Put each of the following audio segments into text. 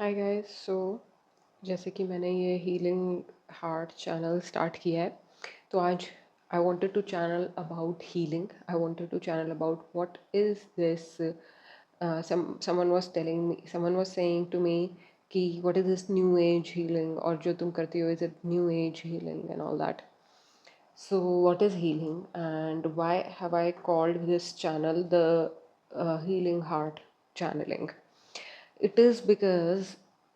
Hi guys जैसे कि मैंने ये हीलिंग हार्ट चैनल स्टार्ट किया है तो आज I wanted to channel about healing I wanted to channel about what is this someone was saying to me कि what is this new age healing और जो तुम करती हो is it new age healing and all that. So what is healing and why have I called this channel the healing heart channeling? It is because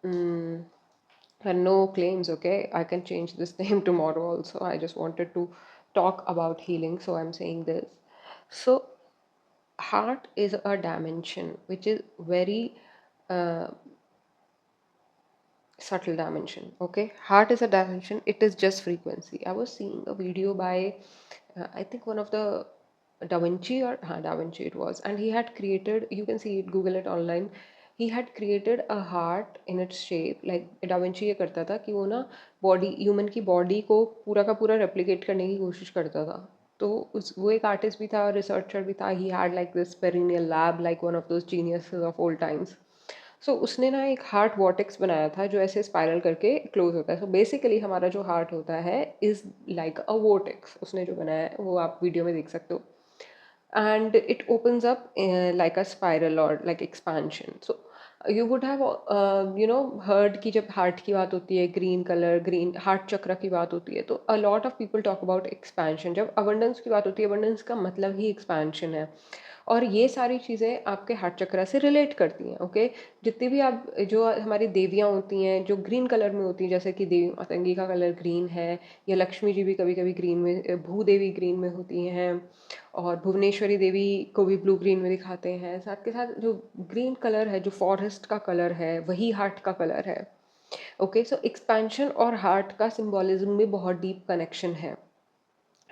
and no claims, okay? I can change this name tomorrow also. I just wanted to talk about healing, so I'm saying this. So, heart is a dimension which is very uh, subtle dimension, okay? Heart is a dimension, it is just frequency. I was seeing a video by, I think one of the Da Vinci or Da Vinci it was, and he had created, you can see it, Google it online. He had created a heart in its shape, like Da Vinci ये करता था कि वो ना body human की body को पूरा का पूरा रेप्लिकेट करने की कोशिश करता था. तो उस वो एक आर्टिस्ट भी था, रिसर्चर भी था. He had like this perennial lab like one of those geniuses of old times. So उसने ना एक हार्ट वॉटेक्स बनाया था जो ऐसे स्पाइरल करके क्लोज होता है. सो बेसिकली हमारा जो हार्ट होता है इज़ लाइक अ वोटेक्स. उसने जो बनाया है वो आप वीडियो में देख सकते हो. And it opens up like a spiral or like expansion. So you would have heard कि जब हार्ट की बात होती है, ग्रीन कलर, ग्रीन हार्ट चक्र की बात होती है, तो a lot of people talk about expansion. जब abundance की बात होती है, abundance का मतलब ही expansion है. और ये सारी चीज़ें आपके हार्ट चक्र से रिलेट करती हैं, ओके? जितनी भी आप जो हमारी देवियाँ होती हैं जो ग्रीन कलर में होती हैं, जैसे कि देवी मातंगी का कलर ग्रीन है, या लक्ष्मी जी भी कभी कभी ग्रीन में, भूदेवी ग्रीन में होती हैं, और भुवनेश्वरी देवी को भी ब्लू ग्रीन में दिखाते हैं. साथ के साथ जो ग्रीन कलर है, जो फॉरेस्ट का कलर है, वही हार्ट का कलर है. ओके, सो एक्सपेंशन और हार्ट का सिंबॉलिज्म में बहुत डीप कनेक्शन है.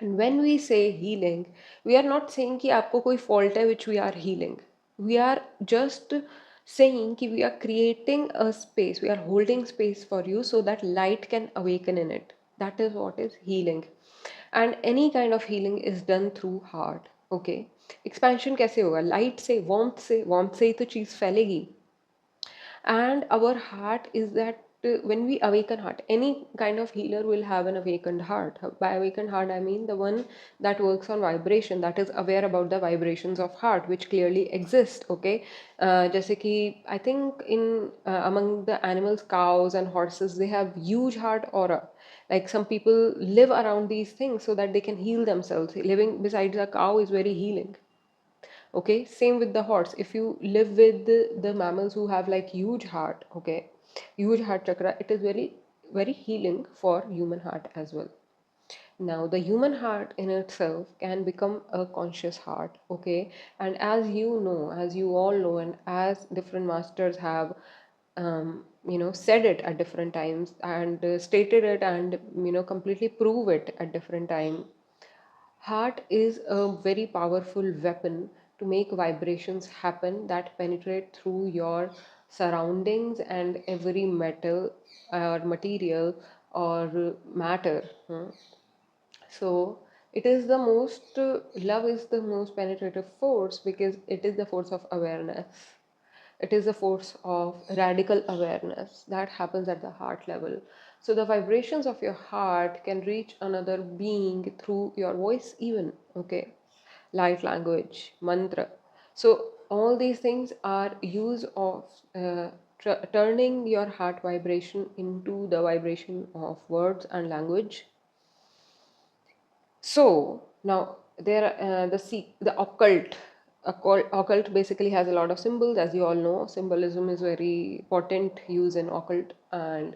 And when we say healing, we are not saying कि आपको कोई फॉल्ट है which we are healing. We are just saying कि we are creating a space, we are holding space for you so that light can awaken in it. That is what is healing. And any kind of healing is done through heart, okay? Expansion कैसे होगा? Light से, warmth से ही तो चीज़ फैलेगी. And our heart is that when we awaken heart, any kind of healer will have an awakened heart. By awakened heart I mean the one that works on vibration, that is aware about the vibrations of heart which clearly exist, okay? जैसे कि I think in among the animals, cows and horses, they have huge heart aura. Like some people live around these things so that they can heal themselves. Living beside a cow is very healing. Okay, same with the horse. If you live with the mammals who have like huge heart, okay, huge heart chakra, it is very very healing for human heart as well. Now the human heart in itself can become a conscious heart, okay? And as you know, as you all know, and as different masters have said it at different times and stated it and completely prove it at different time. Heart is a very powerful weapon to make vibrations happen that penetrate through your surroundings and every metal or material or matter. So it is the most, love is the most penetrative force because it is the force of awareness. It is the force of radical awareness that happens at the heart level. So the vibrations of your heart can reach another being through your voice even, okay? Light language, mantra. So all these things are use of turning your heart vibration into the vibration of words and language. So now there the occult basically has a lot of symbols, as you all know. Symbolism is very potent use in occult, and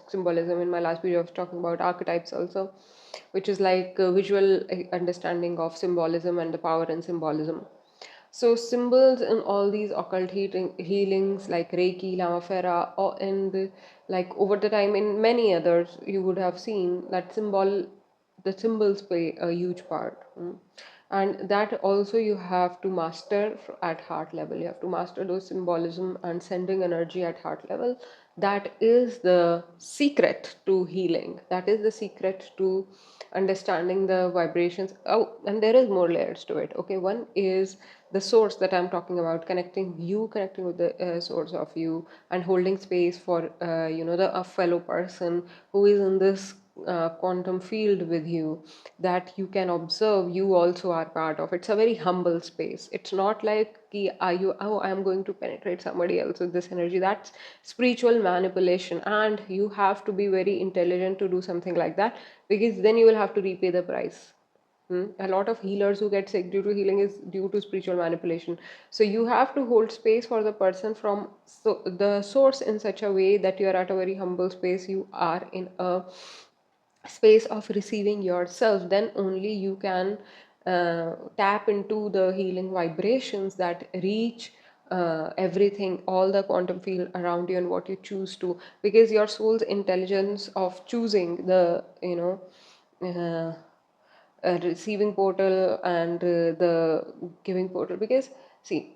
symbolism, in my last video I was talking about archetypes also, which is like a visual understanding of symbolism and the power in symbolism. So symbols in all these occult healings like Reiki, Lamafera, or in the, like over the time in many others, you would have seen that the symbols play a huge part. And that also you have to master at heart level. You have to master those symbolism and sending energy at heart level. That is the secret to healing. That is the secret to understanding the vibrations. Oh, and there is more layers to it. Okay, one is the source that I'm talking about, connecting with the source of you, and holding space for the a fellow person who is in this quantum field with you, that you can observe you also are part of. It's a very humble space. It's not like ki, are you, oh, I'm going to penetrate somebody else with this energy. That's spiritual manipulation, and you have to be very intelligent to do something like that, because then you will have to repay the price. A lot of healers who get sick due to healing is due to spiritual manipulation. So you have to hold space for the person from the source in such a way that you are at a very humble space. You are in a space of receiving yourself. Then only you can tap into the healing vibrations that reach everything, all the quantum field around you, and what you choose to, because your soul's intelligence of choosing the uh, receiving portal and the giving portal. Because see,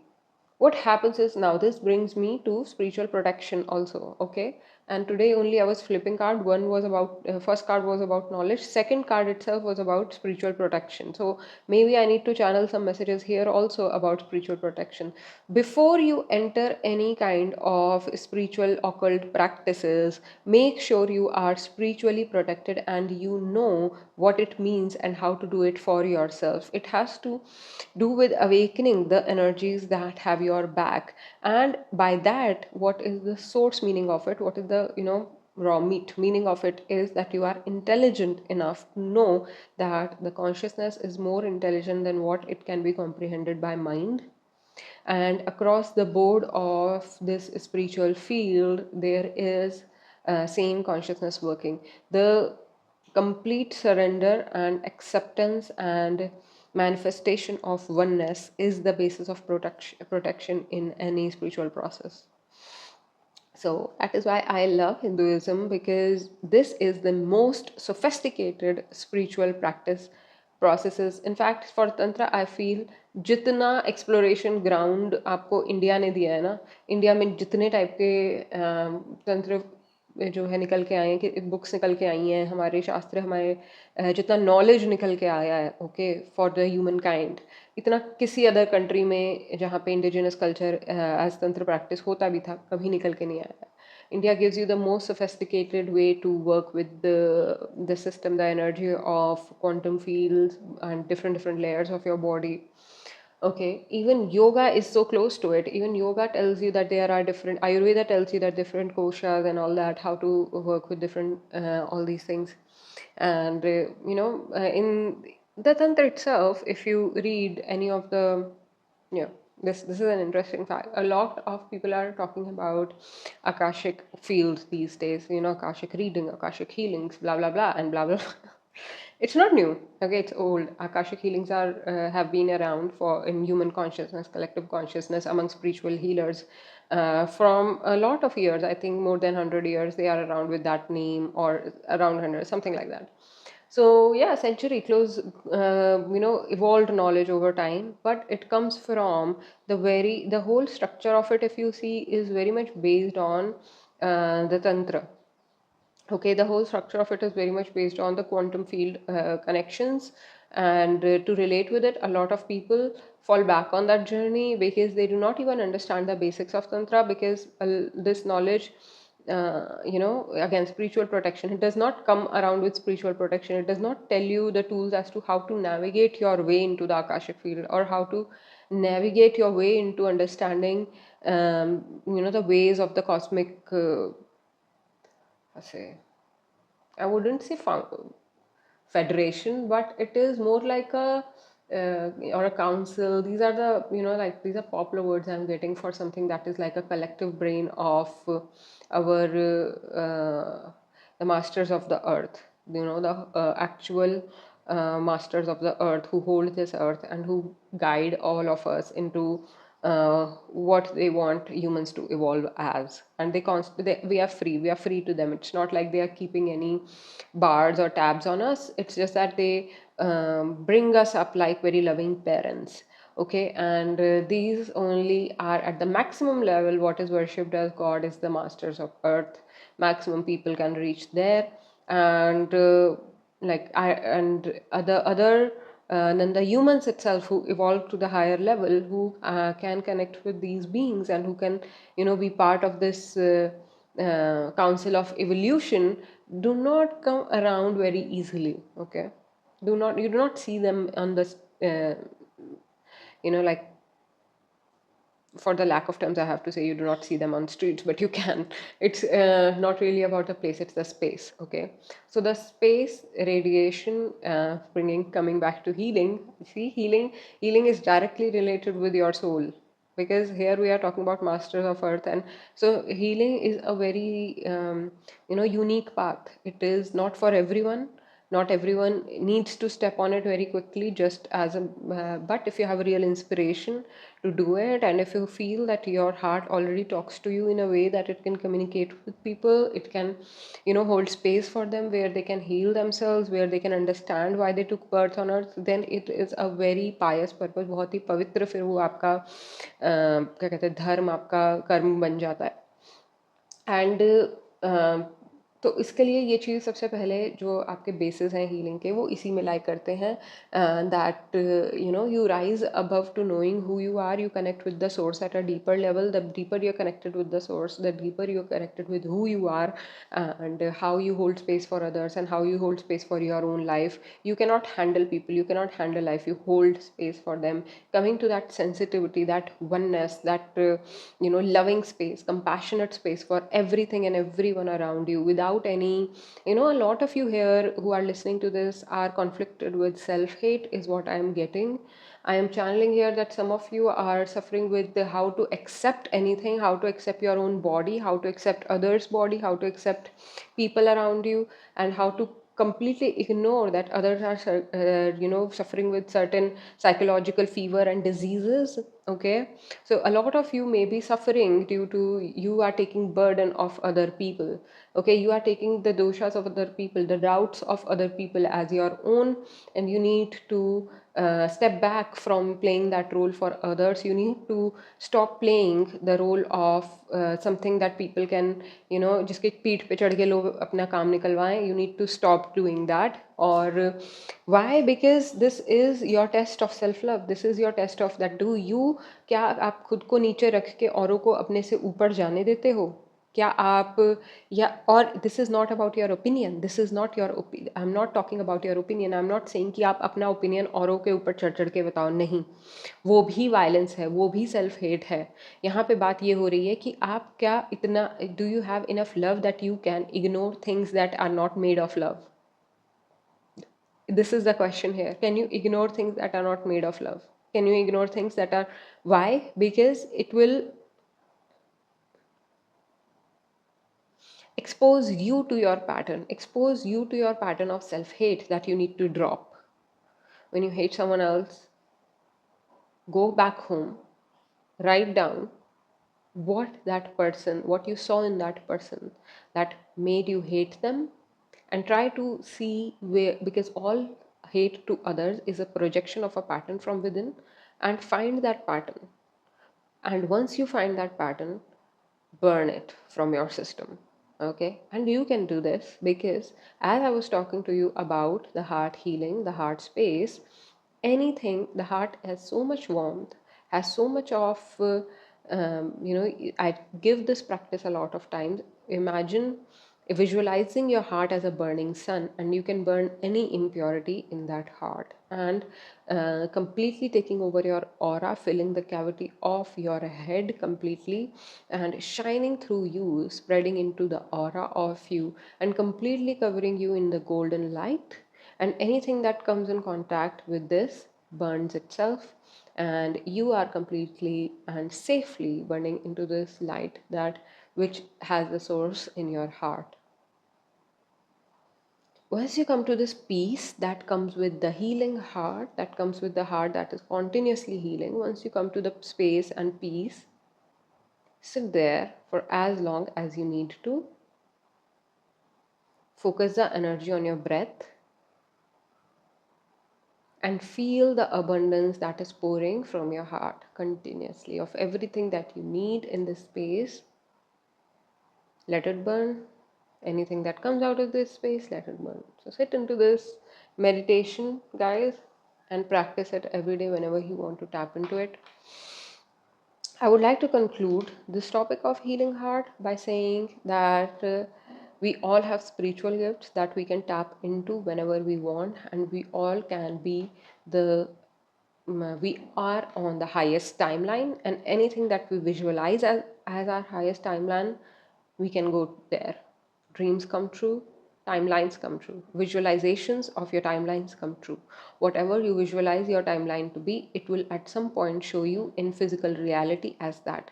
what happens is, now this brings me to spiritual protection also. Okay, and today only I was flipping card. One was about first card was about knowledge, second card itself was about spiritual protection. So maybe I need to channel some messages here also about spiritual protection. Before you enter any kind of spiritual occult practices, make sure you are spiritually protected and you know what it means and how to do it for yourself. It has to do with awakening the energies that have your back. And by that, what is the source meaning of it, what is the raw meat meaning of it, is that you are intelligent enough to know that the consciousness is more intelligent than what it can be comprehended by mind. And across the board of this spiritual field, there is same consciousness working. The complete surrender and acceptance and manifestation of oneness is the basis of protection in any spiritual process. So that is why I love Hinduism, because this is the most sophisticated spiritual practice processes. In fact, for Tantra, I feel जितना exploration ground आपको India ने दिया है ना, India में जितने type के तंत्र जो है निकल के आए हैं, कि बुक्स निकल के आई हैं, हमारे शास्त्र, हमारे जितना नॉलेज निकल के आया है, okay, for the human kind, इतना किसी अदर कंट्री में जहाँ पे इंडिजिनस कल्चर एज तंत्र प्रैक्टिस होता भी था, कभी निकल के नहीं आया. India gives you the most sophisticated way to work with the system, the energy of quantum fields and different layers of your body. Okay, even yoga is so close to it. Even yoga tells you that there are different, Ayurveda tells you that different koshas and all that, how to work with different, all these things. And, in the Tantra itself, if you read any of the, yeah, this is an interesting fact. A lot of people are talking about Akashic fields these days, Akashic reading, Akashic healings, blah, blah, blah, and blah, blah. It's not new. Okay, it's old. Akashic healings are have been around for in human consciousness, collective consciousness, among spiritual healers from a lot of years. I think more than 100 years they are around with that name, or around 100, something like that. So yeah, century close, evolved knowledge over time, but it comes from the whole structure of it. If you see, is very much based on the tantra. Okay, the whole structure of it is very much based on the quantum field connections, and to relate with it, a lot of people fall back on that journey because they do not even understand the basics of tantra. Because this knowledge, again, spiritual protection, it does not come around with spiritual protection. It does not tell you the tools as to how to navigate your way into the akashic field, or how to navigate your way into understanding the ways of the cosmic say, I wouldn't say federation, but it is more like a or a council. These are the, like, these are popular words I'm getting for something that is like a collective brain of our the masters of the earth. The actual masters of the earth, who hold this earth and who guide all of us into what they want humans to evolve as. And we are free to them. It's not like they are keeping any bars or tabs on us. It's just that they bring us up like very loving parents. Okay, and these only are at the maximum level. What is worshipped as god is the masters of earth. Maximum people can reach there. And like I and other than the humans itself who evolved to the higher level, who can connect with these beings and who can, be part of this council of evolution, do not come around very easily. Okay, you do not see them on the like, for the lack of terms, I have to say, you do not see them on streets, but you can. It's not really about the place, it's the space. Okay, so the space radiation, coming back to healing. See, healing is directly related with your soul, because here we are talking about masters of earth, and so healing is a very unique path. It is not for everyone. Not everyone needs to step on it very quickly, just as a but if you have a real inspiration to do it, and if you feel that your heart already talks to you in a way that it can communicate with people, it can hold space for them where they can heal themselves, where they can understand why they took birth on earth, then it is a very pious purpose. बहुत ही पवित्र फिर वो आपका क्या कहते हैं, धर्म, आपका कर्म बन जाता है। एंड तो इसके लिए ये चीज़ सबसे पहले जो आपके बेसिस हैं हीलिंग के, वो इसी में लाई करते हैं, that you rise above to knowing who you are, you connect with the source at a deeper level. The deeper you connected with the source, the deeper you connected with who you are, and how you hold space for others and how you hold space for your own life. You cannot handle people, you cannot handle life, you hold space for them. Coming to that sensitivity, that oneness, that loving space, compassionate space for everything and everyone around you, without any, a lot of you here who are listening to this are conflicted with self hate, is what I am getting. I am channeling here that some of you are suffering with how to accept anything, how to accept your own body, how to accept others' body, how to accept people around you, and how to completely ignore that others are suffering with certain psychological fever and diseases. Okay, so a lot of you may be suffering due to you are taking burden of other people. Okay, you are taking the doshas of other people, the doubts of other people as your own, and you need to step back from playing that role for others. You need to stop playing the role of something that people can, जिसके पीठ पे चढ़ के लोग अपना काम निकलवाएं. You need to stop doing that. Or why? Because this is your test of self love. This is your test of that. Do you, क्या आप खुद को नीचे रख के औरों को अपने से ऊपर जाने देते हो? क्या आप, या, और this is not about your opinion, this is not your I am not talking about your opinion. I am not saying कि आप अपना ओपिनियन औरों के ऊपर चढ़ चढ़ के बताओ. नहीं, वो भी वायलेंस है, वो भी सेल्फ हेट है. यहाँ पे बात ये हो रही है कि आप क्या इतना, do you have enough love that you can ignore things that are not made of love? This is the question here. Can you ignore things that are not made of love? Can you ignore things that are, why? Because it will expose you to your pattern, expose you to your pattern of self-hate that you need to drop. When you hate someone else, go back home, write down what you saw in that person that made you hate them, and try to see where, because all hate to others is a projection of a pattern from within, and find that pattern. And once you find that pattern, burn it from your system. Okay, and you can do this because, as I was talking to you about the heart healing, the heart space, anything, the heart has so much warmth, has so much of I give this practice a lot of times. Imagine visualizing your heart as a burning sun, and you can burn any impurity in that heart, and completely taking over your aura, filling the cavity of your head completely, and shining through you, spreading into the aura of you, and completely covering you in the golden light. And anything that comes in contact with this burns itself, and you are completely and safely burning into this light, that which has the source in your heart. Once you come to this peace that comes with the healing heart, that comes with the heart that is continuously healing, once you come to the space and peace, sit there for as long as you need to. Focus the energy on your breath and feel the abundance that is pouring from your heart continuously of everything that you need in this space. Let it burn. Anything that comes out of this space, let it burn. So sit into this meditation, guys, and practice it every day whenever you want to tap into it. I would like to conclude this topic of healing heart by saying that we all have spiritual gifts that we can tap into whenever we want, and we all can be the we are on the highest timeline, and anything that we visualize as our highest timeline, we can go there. Dreams come true, timelines come true, visualizations of your timelines come true. Whatever you visualize your timeline to be, it will at some point show you in physical reality as that.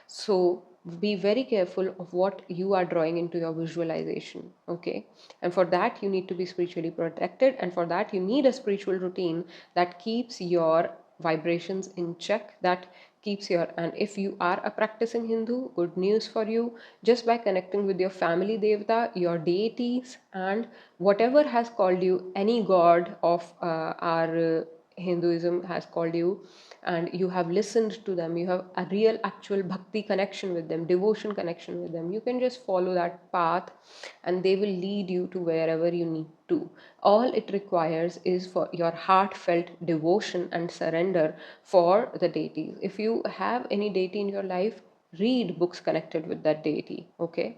So be very careful of what you are drawing into your visualization, okay? And for that, you need to be spiritually protected, and for that, you need a spiritual routine that keeps your vibrations in check, that keeps your, and if you are a practicing Hindu, good news for you. Just by connecting with your family devata, your deities, and whatever has called you, any god of our Hinduism has called you, and you have listened to them, you have a real actual bhakti connection with them, devotion connection with them, you can just follow that path and they will lead you to wherever you need to. All it requires is for your heartfelt devotion and surrender for the deities. If you have any deity in your life, read books connected with that deity, okay?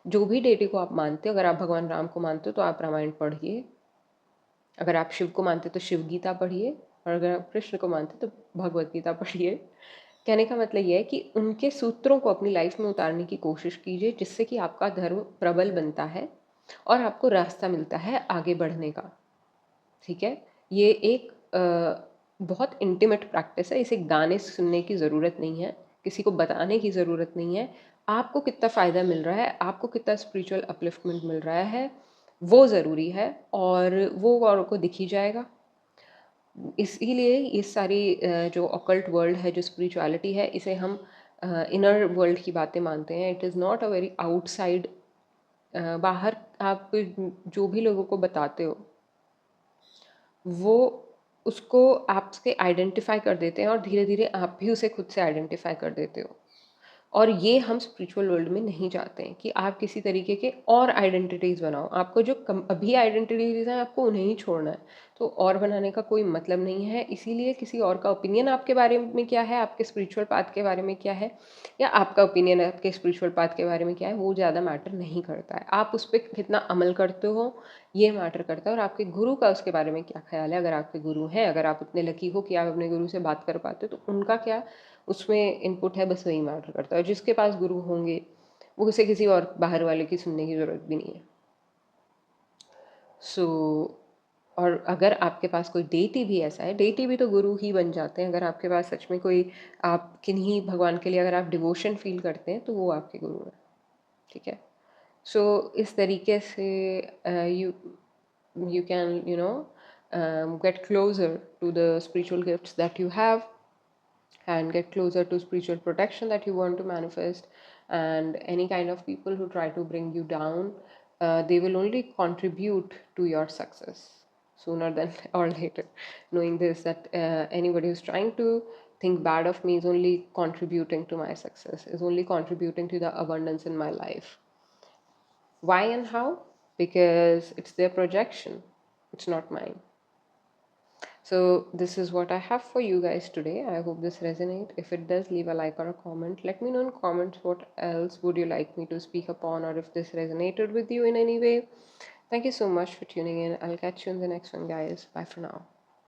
जो भी deity को आप मानते हो, अगर आप भगवान राम को मानते हो तो आप रामायण पढ़िए, अगर आप शिव को मानते तो शिव गीता पढ़िए, और अगर आप कृष्ण को मानते तो भगवत गीता पढ़िए। कहने का मतलब ये है कि उनके सूत्रों को अपनी लाइफ में उतारने की कोशिश कीजिए, जिससे कि आपका धर्म प्रबल बनता है और आपको रास्ता मिलता है आगे बढ़ने का। ठीक है, ये एक बहुत इंटीमेट प्रैक्टिस है, इसे गाने सुनने की ज़रूरत नहीं है, किसी को बताने की ज़रूरत नहीं है। आपको कितना फ़ायदा मिल रहा है, आपको कितना स्पिरिचुअल अपलिफ्टमेंट मिल रहा है, वो ज़रूरी है, और वो औरों को दिख ही जाएगा। इसीलिए ये सारी जो ऑकल्ट वर्ल्ड है, जो स्पिरिचुअलिटी है, इसे हम इनर वर्ल्ड की बातें मानते हैं। It is not a very outside, बाहर आप जो भी लोगों को बताते हो वो उसको आपसे आइडेंटिफाई कर देते हैं, और धीरे धीरे आप भी उसे खुद से आइडेंटिफाई कर देते हो। और ये हम स्पिरिचुअल वर्ल्ड में नहीं चाहते हैं कि आप किसी तरीके के और आइडेंटिटीज़ बनाओ। आपको जो अभी आइडेंटिटीज़ हैं, आपको उन्हें ही छोड़ना है, तो और बनाने का कोई मतलब नहीं है। इसीलिए किसी और का ओपिनियन आपके बारे में क्या है, आपके स्पिरिचुअल पाथ के बारे में क्या है, या आपका ओपिनियन आपके स्पिरिचुअल पाथ के बारे में क्या है, वो ज़्यादा मैटर नहीं करता है। आप उस पर कितना अमल करते हो ये मैटर करता है, और आपके गुरु का उसके बारे में क्या ख्याल है। अगर आपके गुरु हैं, अगर आप उतने लकी हो कि आप अपने गुरु से बात कर पाते हो, तो उनका क्या उसमें इनपुट है, बस वही मैटर करता है। और जिसके पास गुरु होंगे वो उसे किसी और बाहर वाले की सुनने की ज़रूरत भी नहीं है। सो और अगर आपके पास कोई डेटी भी ऐसा है, डेटी भी तो गुरु ही बन जाते हैं। अगर आपके पास सच में कोई, आप किन्हीं भगवान के लिए अगर आप डिवोशन फील करते हैं, तो वो आपके गुरु हैं। ठीक है, सो इस तरीके से you can get closer to the spiritual gifts that you have, and get closer to spiritual protection that you want to manifest. And any kind of people who try to bring you down, they will only contribute to your success sooner than or later. Knowing this, that anybody who's trying to think bad of me is only contributing to my success, is only contributing to the abundance in my life. Why and how? Because it's their projection, it's not mine. So this is what I have for you guys today. I hope this resonates. If it does, leave a like or a comment. Let me know in comments what else would you like me to speak upon, or if this resonated with you in any way. Thank you so much for tuning in. I'll catch you in the next one, guys. Bye for now.